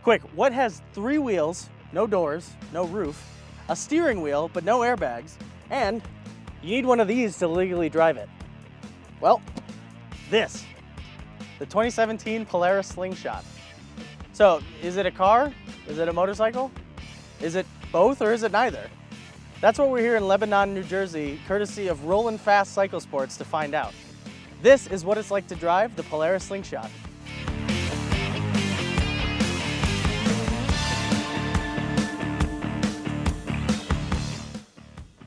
Quick, what has 3 wheels, no doors, no roof, a steering wheel but no airbags, and you need one of these to legally drive it? Well, this, the 2017 Polaris Slingshot. So, is it a car? Is it a motorcycle? Is it both or is it neither? That's what we're here in Lebanon, New Jersey, courtesy of Rollin' Fast Cycle Sports to find out. This is what it's like to drive the Polaris Slingshot.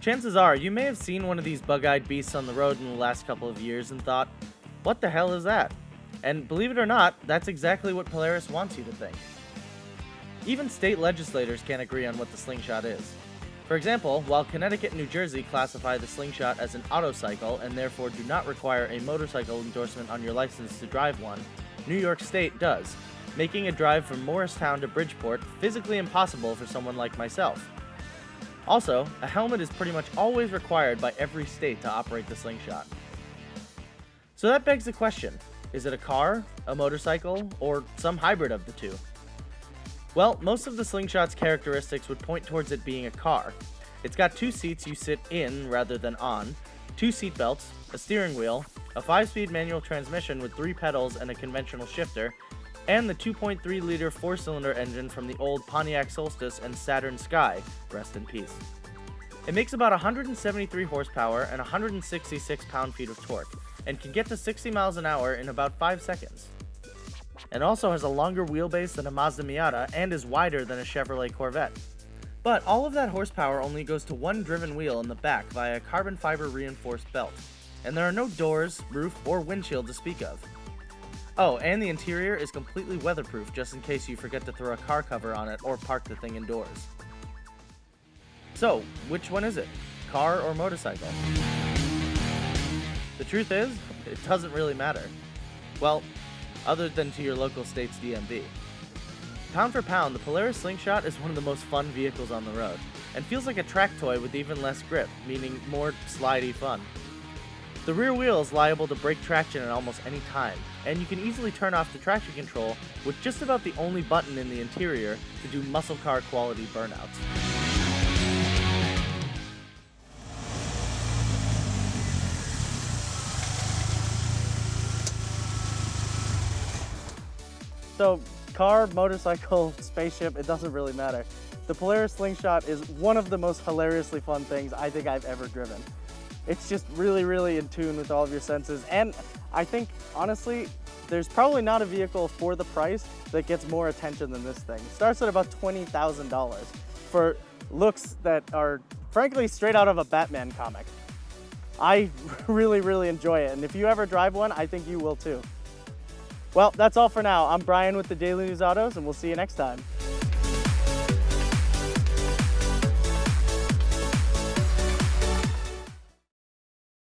Chances are you may have seen one of these bug-eyed beasts on the road in the last couple of years and thought, what the hell is that? And believe it or not, that's exactly what Polaris wants you to think. Even state legislators can't agree on what the Slingshot is. For example, while Connecticut and New Jersey classify the Slingshot as an autocycle and therefore do not require a motorcycle endorsement on your license to drive one, New York State does, making a drive from Morristown to Bridgeport physically impossible for someone like myself. Also, a helmet is pretty much always required by every state to operate the Slingshot. So that begs the question, is it a car, a motorcycle, or some hybrid of the two? Well, most of the Slingshot's characteristics would point towards it being a car. It's got 2 seats you sit in rather than on, 2 seat belts, a steering wheel, a 5-speed manual transmission with 3 pedals and a conventional shifter, and the 2.3-liter 4-cylinder engine from the old Pontiac Solstice and Saturn Sky, rest in peace. It makes about 173 horsepower and 166 pound-feet of torque, and can get to 60 miles an hour in about 5 seconds. It also has a longer wheelbase than a Mazda Miata and is wider than a Chevrolet Corvette. But all of that horsepower only goes to one driven wheel in the back via a carbon fiber reinforced belt, and there are no doors, roof, or windshield to speak of. Oh, and the interior is completely weatherproof just in case you forget to throw a car cover on it or park the thing indoors. So, which one is it? Car or motorcycle? The truth is, it doesn't really matter. Well, other than to your local state's DMV. Pound for pound, the Polaris Slingshot is one of the most fun vehicles on the road, and feels like a track toy with even less grip, meaning more slidey fun. The rear wheel is liable to break traction at almost any time, and you can easily turn off the traction control with just about the only button in the interior to do muscle car quality burnouts. So, car, motorcycle, spaceship, it doesn't really matter. The Polaris Slingshot is one of the most hilariously fun things I think I've ever driven. It's just really in tune with all of your senses, and I think, honestly, there's probably not a vehicle for the price that gets more attention than this thing. It starts at about $20,000 for looks that are, frankly, straight out of a Batman comic. I really enjoy it, and if you ever drive one, I think you will too. Well, that's all for now. I'm Brian with the Daily News Autos, and we'll see you next time.